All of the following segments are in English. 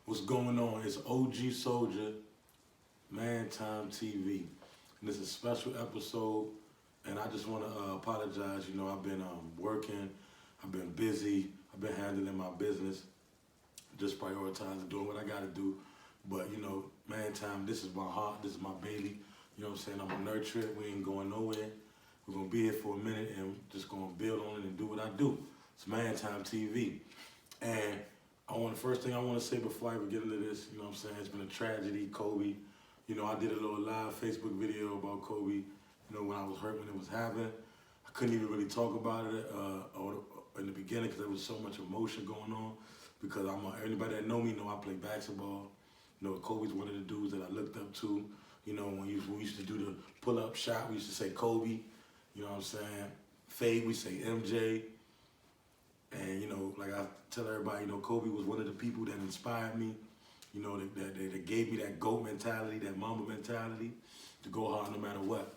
What's going on? It's OG Soldier, Man Time TV. And this is a special episode. And I just want to apologize. You know, I've been working, I've been busy, I've been handling my business, just prioritizing doing what I got to do. But, you know, Man Time, this is my heart, this is my baby. You know what I'm saying? I'm going to nurture it. We ain't going nowhere. We're going to be here for a minute and just going to build on it and do what I do. It's Man Time TV. And the first thing I want to say before I even get into this, you know what I'm saying, it's been a tragedy, Kobe. You know, I did a little live Facebook video about Kobe, you know, when I was hurt, when it was happening. I couldn't even really talk about it in the beginning because there was so much emotion going on. Because anybody that know me know I play basketball. You know, Kobe's one of the dudes that I looked up to. You know, when we used to do the pull-up shot, we used to say Kobe. You know what I'm saying? Fade, we say MJ. And, you know, like I tell everybody, you know, Kobe was one of the people that inspired me, you know, that gave me that GOAT mentality, that Mamba mentality, to go hard no matter what.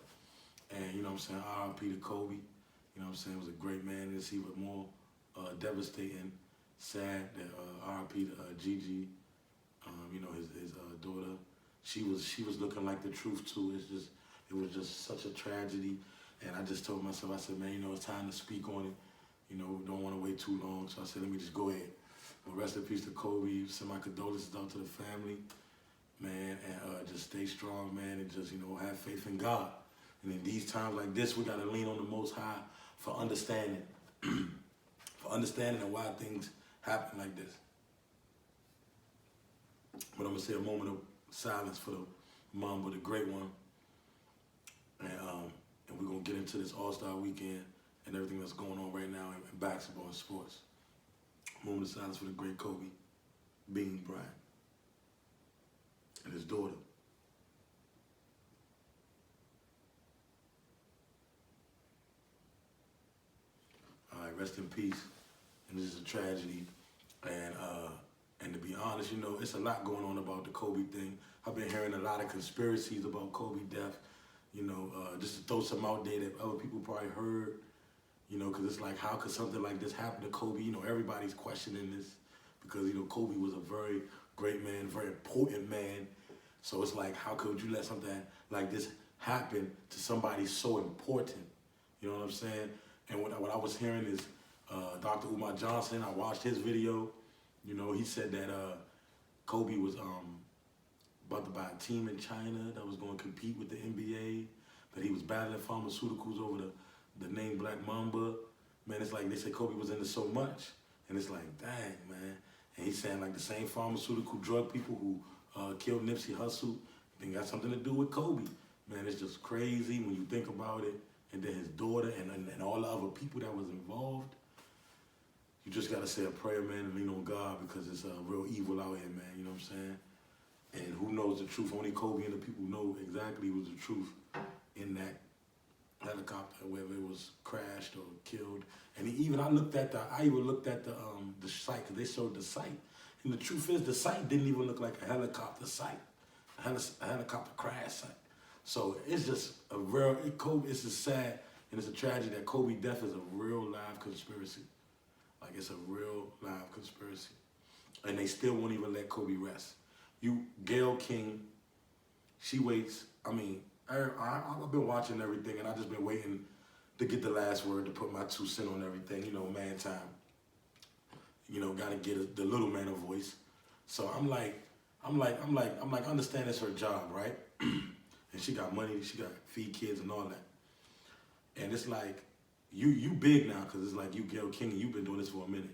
And, you know what I'm saying, R.I.P. to Kobe. You know what I'm saying, was a great man. It's even more devastating, sad that R.I.P. to Gigi, you know, his daughter. She was looking like the truth, too. It was just such a tragedy. And I just told myself, I said, man, you know, it's time to speak on it. You know, don't want to wait too long, so I said, let me just go ahead. But rest in peace to Kobe. Send my condolences out to the family, man, and just stay strong, man, and just, you know, have faith in God. And in these times like this, we got to lean on the Most High for understanding, for understanding and why things happen like this. But I'm going to say a moment of silence for the Mamba, the great one. And we're going to get into this All-Star weekend and everything that's going on right now in basketball and sports. Moment of silence for the great Kobe Bryant and his daughter. All right, rest in peace. And this is a tragedy. And to be honest, you know, it's a lot going on about the Kobe thing. I've been hearing a lot of conspiracies about Kobe death. You know, just to throw some out there that other people probably heard. You know, because it's like, how could something like this happen to Kobe? You know, everybody's questioning this because, you know, Kobe was a very great man, very important man. So it's like, how could you let something like this happen to somebody so important? You know what I'm saying? And what I was hearing is Dr. Umar Johnson, I watched his video. You know, he said that Kobe was about to buy a team in China that was going to compete with the NBA, that he was battling pharmaceuticals over the name Black Mamba. Man, it's like they said Kobe was into so much. And it's like, dang, man. And he's saying like the same pharmaceutical drug people who killed Nipsey Hussle, they got something to do with Kobe. Man, it's just crazy when you think about it. And then his daughter and all the other people that was involved. You just got to say a prayer, man, and lean on God because it's real evil out here, man. You know what I'm saying? And who knows the truth? Only Kobe and the people know exactly what was the truth in that helicopter, whether it was crashed or killed. And I even looked at the site because they showed the site. And the truth is, the site didn't even look like a helicopter site, a helicopter crash site. So it's just it's just sad and it's a tragedy that Kobe death is a real live conspiracy. Like it's a real live conspiracy. And they still won't even let Kobe rest. Gayle King, she waits. I mean, I've been watching everything and I've just been waiting to get the last word to put my 2 cents on everything. You know, man time. You know, gotta get the little man a voice. So I'm like, I understand it's her job, right? And she got money, she got feed kids and all that. And it's like, you big now because it's like you Gayle King and you've been doing this for a minute.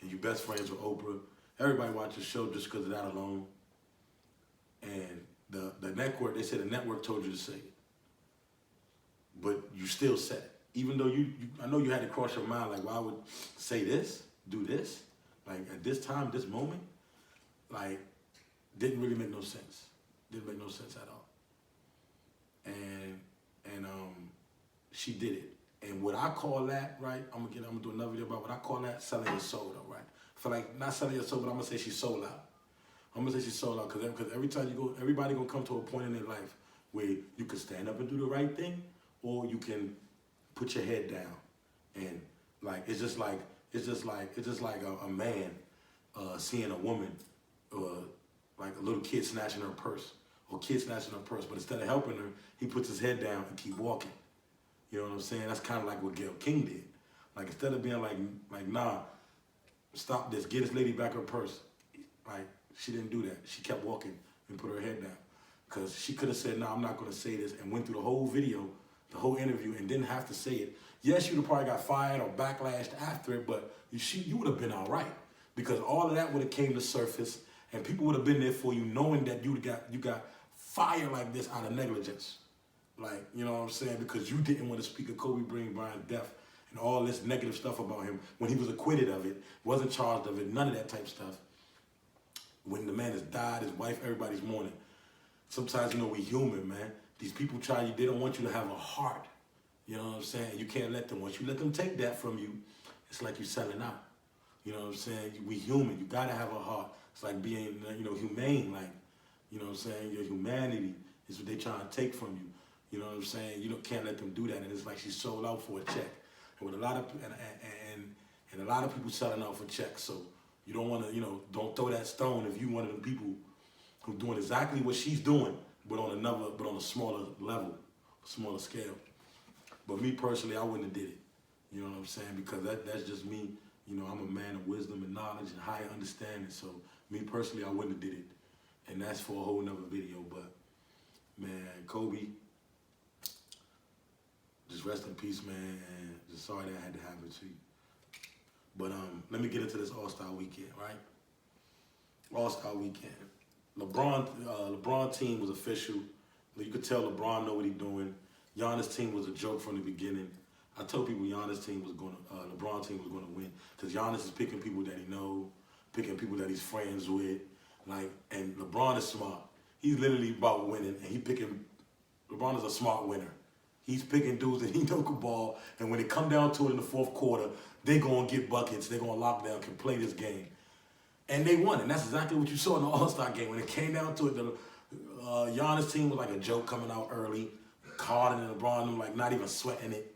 And you best friends with Oprah. Everybody watch your show just because of that alone. And the network, they said the network told you to say it. But you still said it. Even though I know you had to cross your mind, like, why would say this, do this? Like, at this time, this moment, like, didn't really make no sense. Didn't make no sense at all. And she did it. And what I call that, right, I'm gonna do another video about what I call that selling your soul, though, right? For like, not selling your soul, but I'm gonna say she sold out. I'm gonna say she sold out because every time you go, everybody gonna come to a point in their life where you can stand up and do the right thing, or you can put your head down. And like it's just like a man seeing a woman like a little kid snatching her purse, or kid snatching her purse, but instead of helping her, he puts his head down and keep walking. You know what I'm saying? That's kind of like what Gayle King did. Like, instead of being like, nah, stop this, get this lady back her purse. Like, she didn't do that. She kept walking and put her head down. Because she could have said, nah, I'm not going to say this, and went through the whole video, the whole interview, and didn't have to say it. Yes, you'd have probably got fired or backlashed after it, but you would have been all right. Because all of that would have came to surface, and people would have been there for you, knowing that you got fired like this out of negligence. Like, you know what I'm saying? Because you didn't want to speak of Kobe Bryant's death and all this negative stuff about him when he was acquitted of it, wasn't charged of it, none of that type of stuff. When the man has died, his wife, everybody's mourning. Sometimes, you know, we human, man. These people they don't want you to have a heart. You know what I'm saying? You can't let them. Once you let them take that from you, it's like you're selling out. You know what I'm saying? We human. You gotta have a heart. It's like being, you know, humane. Like, you know what I'm saying? Your humanity is what they trying to take from you. You know what I'm saying? You can't let them do that. And it's like she's sold out for a check. And with a lot of and a lot of people selling out for checks. So you don't want to, you know, don't throw that stone if you one of them people who doing exactly what she's doing, but on a smaller level, smaller scale. But me personally, I wouldn't have did it. You know what I'm saying? Because that's just me. You know, I'm a man of wisdom and knowledge and higher understanding. So me personally, I wouldn't have did it. And that's for a whole nother video. But man, Kobe, just rest in peace, man. And just sorry that I had to happen to you. But let me get into this All-Star weekend, right? All-Star weekend. LeBron team was official. You could tell LeBron know what he's doing. Giannis team was a joke from the beginning. I told people LeBron team was going to win, because Giannis is picking people that he knows, picking people that he's friends with, and LeBron is smart. He's literally about winning, and LeBron is a smart winner. He's picking dudes that he know can ball, and when it come down to it in the fourth quarter, they gonna get buckets, they gonna lock down, can play this game. And they won, and that's exactly what you saw in the All-Star game. When it came down to it, the Giannis team was like a joke coming out early. Harden and LeBron, them like not even sweating it.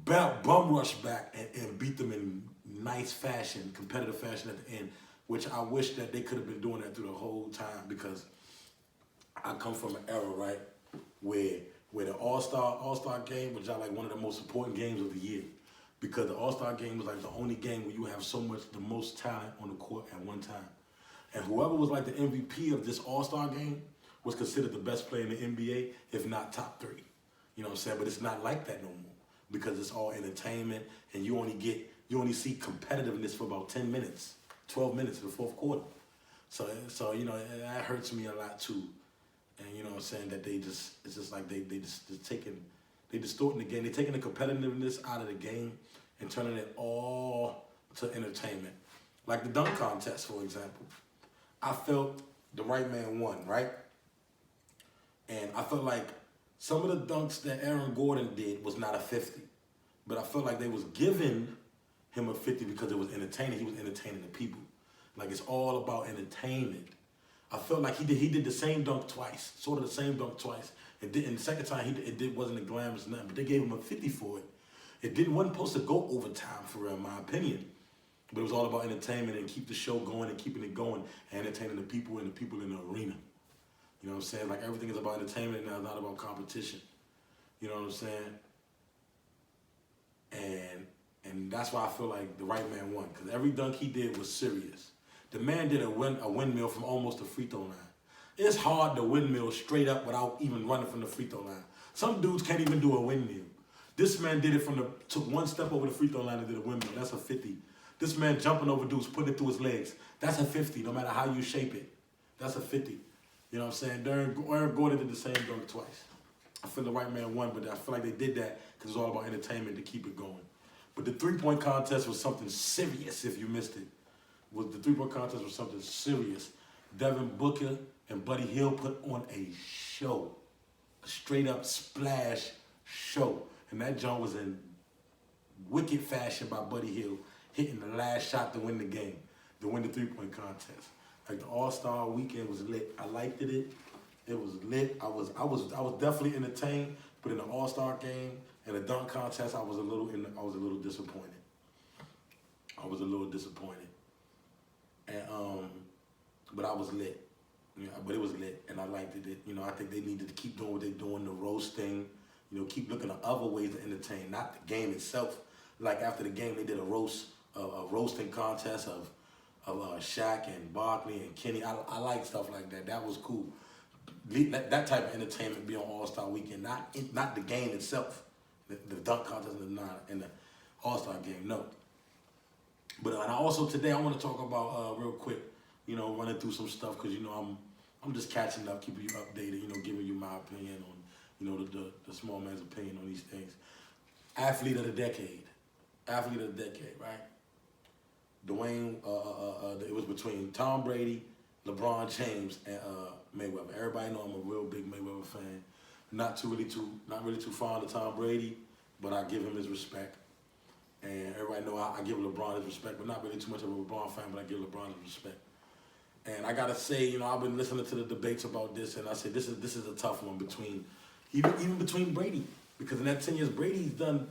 Bum rush back and beat them in nice fashion, competitive fashion at the end, which I wish that they could have been doing that through the whole time, because I come from an era, right, where the All-Star game was like one of the most important games of the year, because the All-Star game was like the only game where you have the most talent on the court at one time. And whoever was like the MVP of this All-Star game was considered the best player in the NBA, if not top 3. You know what I'm saying? But it's not like that no more, because it's all entertainment, and you only see competitiveness for about 10 minutes, 12 minutes in the fourth quarter. So you know, that hurts me a lot too. And you know what I'm saying, that it's just like they distorting the game. They're taking the competitiveness out of the game and turning it all to entertainment. Like the dunk contest, for example. I felt the right man won, right? And I felt like some of the dunks that Aaron Gordon did was not a 50. But I felt like they was giving him a 50 because it was entertaining. He was entertaining the people. Like, it's all about entertainment. I felt like he did the same dunk twice, sort of the same dunk twice. And the second time wasn't a glamorous nothing, but they gave him a 50 for it. Wasn't supposed to go overtime, for real, in my opinion. But it was all about entertainment and keep the show going and keeping it going and entertaining the people and the people in the arena. You know what I'm saying? Like, everything is about entertainment now, not about competition. You know what I'm saying? And that's why I feel like the right man won, because every dunk he did was serious. The man did a windmill from almost the free throw line. It's hard to windmill straight up without even running from the free throw line. Some dudes can't even do a windmill. This man did it took one step over the free throw line and did a windmill. That's a 50. This man jumping over dudes, putting it through his legs. That's a 50, no matter how you shape it. That's a 50. You know what I'm saying? Aaron Gordon did the same dunk twice. I feel the right man won, but I feel like they did that because it's all about entertainment to keep it going. But the three-point contest was something serious if you missed it. The three-point contest was something serious. Devin Booker and Buddy Hield put on a show. A straight-up splash show. And that joint was in wicked fashion by Buddy Hield, hitting the last shot to win the game, to win the three-point contest. Like, the All-Star weekend was lit. I liked it. It was lit. I was definitely entertained, but in the All-Star game and the dunk contest, I was a little disappointed. I was a little disappointed. And but I was lit. Yeah, but it was lit, and I liked it. You know, I think they needed to keep doing what they're doing, the roasting. You know, keep looking at other ways to entertain, not the game itself. Like after the game, they did a roasting contest of Shaq and Barkley and Kenny. I like stuff like that. That was cool. That type of entertainment be on All-Star Weekend, not the game itself, the dunk contest and the All-Star game. No. But and also today I want to talk about real quick. You know, running through some stuff because you know I'm just catching up, keeping you updated. You know, giving you my opinion on the small man's opinion on these things. Athlete of the decade, right? Dwayne. It was between Tom Brady, LeBron James, and Mayweather. Everybody know I'm a real big Mayweather fan. Not really too fond of Tom Brady, but I give him his respect. And everybody know I give LeBron his respect, but not really too much of a LeBron fan, but I give LeBron his respect. And I gotta say, you know, I've been listening to the debates about this, and I said this is a tough one between even between Brady, because in that 10 years Brady's done.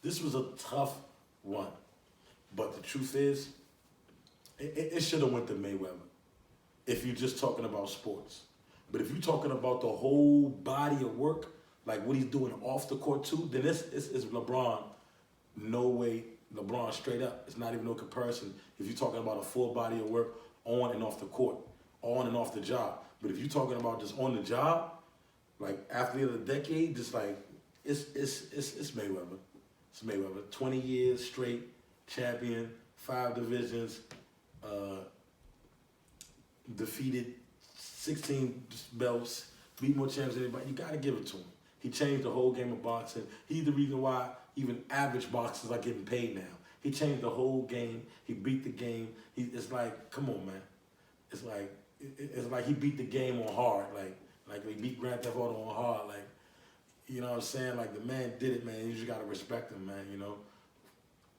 This was a tough one, but the truth is, it should have went to Mayweather. If you're just talking about sports, but if you're talking about the whole body of work, like what he's doing off the court too, then it's LeBron. No way, LeBron straight up. It's not even no comparison. If you're talking about a full body of work on and off the court, on and off the job. But if you're talking about just on the job, like athlete of the decade, just like it's Mayweather. It's Mayweather. 20 years straight, champion, 5 divisions, defeated 16 belts, beat more champions than anybody. You gotta give it to him. He changed the whole game of boxing. He's the reason why even average boxers are getting paid now. He changed the whole game. He beat the game. It's like, come on, man. It's like he beat the game on hard. Like he beat Grand Theft Auto on hard. Like, you know what I'm saying? Like the man did it, man. You just gotta respect him, man. You know,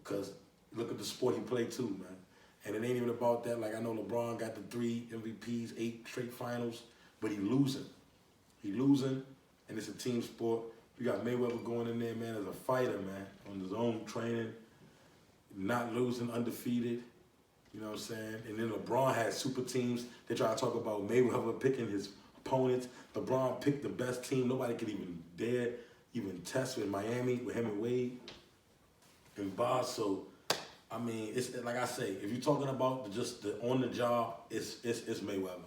because look at the sport he played too, man. And it ain't even about that. Like I know LeBron got the 3 MVPs, 8 straight finals, but he losing. He losing, and it's a team sport. You got Mayweather going in there, man, as a fighter, man, on his own training, not losing, undefeated. You know what I'm saying? And then LeBron had super teams. They try to talk about Mayweather picking his opponents. LeBron picked the best team. Nobody could even dare even test with Miami with him and Wade and Boss. So, I mean, it's like I say, if you're talking about just the on the job, it's Mayweather.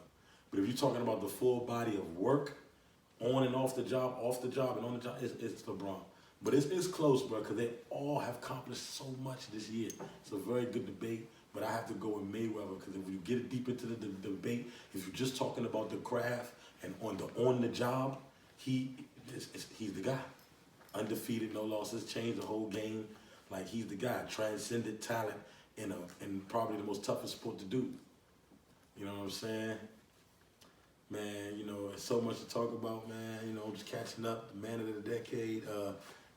But if you're talking about the full body of work, on and off the job, and on the job, it's LeBron. But it's close, bro, because they all have accomplished so much this year. It's a very good debate, but I have to go with Mayweather because if you get deep into the debate, if you're just talking about the craft and on the job, he's the guy. Undefeated, no losses, changed the whole game. Like he's the guy, transcended talent in probably the most toughest sport to do. You know what I'm saying? Man, you know, it's so much to talk about, man. You know, I'm just catching up. The man of the decade,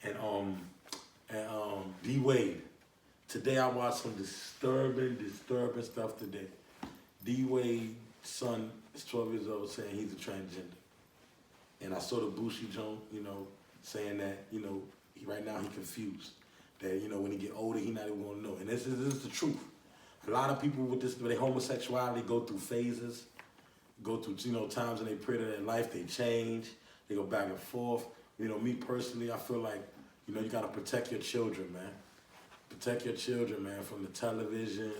and D Wade. Today I watched some disturbing stuff today. D Wade's son is 12 years old saying he's a transgender. And I saw the Boosie joke, you know, saying that, you know, right now he's confused. That, you know, when he get older, he not even gonna know. And this is the truth. A lot of people with their homosexuality go through phases. Go through, you know, times in their period of their life, they change, they go back and forth. You know, me personally, I feel like, you know, you gotta protect your children, man. Protect your children, man, from the television,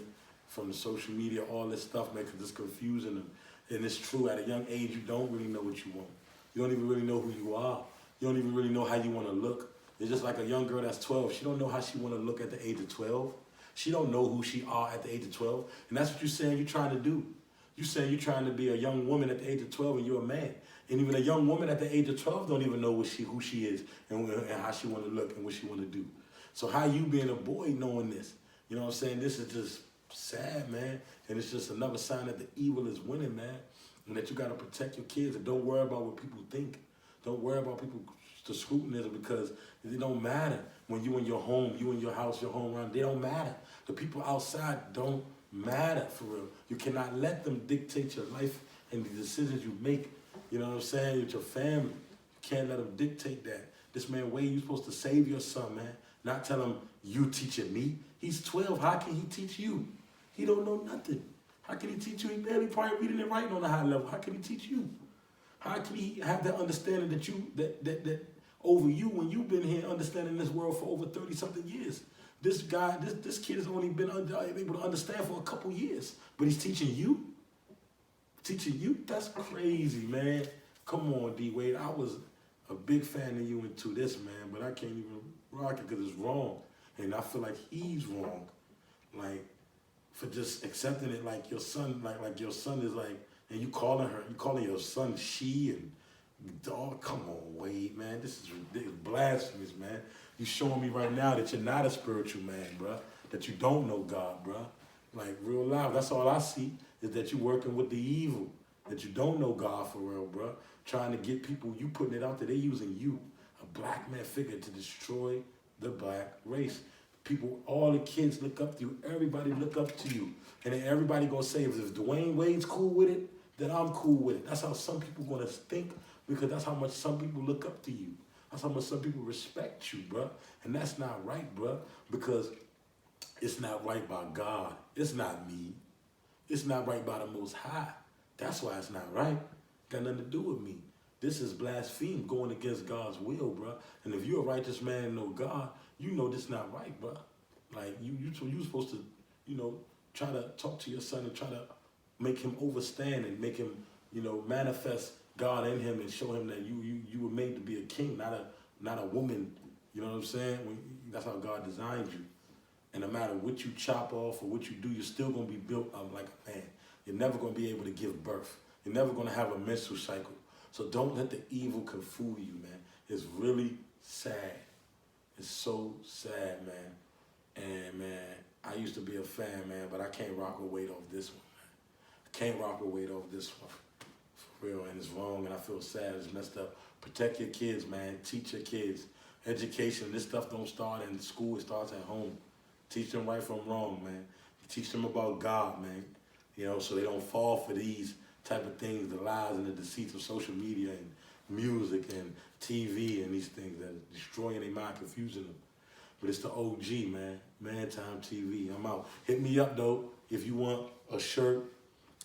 from the social media, all this stuff, man, because it's confusing them. And it's true, at a young age, you don't really know what you want. You don't even really know who you are. You don't even really know how you wanna look. It's just like a young girl that's 12. She don't know how she wanna look at the age of 12. She don't know who she are at the age of 12. And that's what you're saying you're trying to do. You say you're trying to be a young woman at the age of 12 and you're a man. And even a young woman at the age of 12 don't even know who she is and how she want to look and what she want to do. So how you being a boy knowing this? You know what I'm saying? This is just sad, man. And it's just another sign that the evil is winning, man. And that you got to protect your kids and don't worry about what people think. Don't worry about people to scrutinize because it don't matter. When you in your home, you in your house, your home run, they don't matter. The people outside don't matter, for real. You cannot let them dictate your life and the decisions you make, you know what I'm saying, with your family. You can't let them dictate that. This man Wade, you're supposed to save your son, man. Not tell him, you teaching me. He's 12, how can he teach you? He don't know nothing. How can he teach teach you? He barely probably reading and writing on a high level. How can he teach you? How can he have that understanding that over you when you've been here understanding this world for over 30 something years? This guy, this kid has only been able to understand for a couple years, but he's teaching you? Teaching you? That's crazy, man. Come on, D-Wade. I was a big fan of you into this, man, but I can't even rock it because it's wrong. And I feel like he's wrong. Like, for just accepting it like your son, like your son is like, and you calling your son she and dog, come on, Wade, man. This is ridiculous, blasphemous, man. You showing me right now that you're not a spiritual man, bruh. That you don't know God, bruh. Like, real life, that's all I see, is that you working with the evil. That you don't know God for real, bruh. Trying to get people, you putting it out there, they using you, a black man figure, to destroy the black race. People, all the kids look up to you. Everybody look up to you. And then everybody gonna say, if Dwayne Wade's cool with it, then I'm cool with it. That's how some people gonna think, because that's how much some people look up to you. That's how much some people respect you, bruh. And that's not right, bruh, because it's not right by God. It's not me. It's not right by the Most High. That's why it's not right. Got nothing to do with me. This is blaspheme, going against God's will, bruh. And if you're a righteous man and know God, you know this not right, bruh. Like, you supposed to, try to talk to your son and try to make him overstand and make him, manifest God in him and show him that you were made to be a king, not a woman. You know what I'm saying? That's how God designed you. And no matter what you chop off or what you do, you're still going to be built up like a man. You're never going to be able to give birth. You're never going to have a menstrual cycle. So don't let the evil fool you, man. It's really sad. It's so sad, man. And, man, I used to be a fan, man, but I can't rock with Wade off this one, man. I can't rock with Wade off this one. For real, and it's wrong, and I feel sad. It's messed up. Protect your kids, man. Teach your kids. Education, this stuff don't start in school. It starts at home. Teach them right from wrong, man. Teach them about God, man. So they don't fall for these type of things, the lies and the deceits of social media and music and TV and these things that are destroying their mind, confusing them. But it's the OG, man. Man Time TV. I'm out. Hit me up, though, if you want a shirt,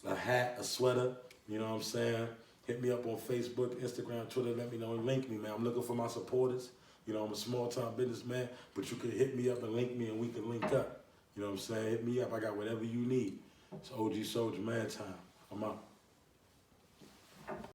a hat, a sweater. You know what I'm saying? Hit me up on Facebook, Instagram, Twitter. Let me know and link me, man. I'm looking for my supporters. I'm a small-time businessman, but you can hit me up and link me, and we can link up. You know what I'm saying? Hit me up. I got whatever you need. It's OG Soldier Man Time. I'm out.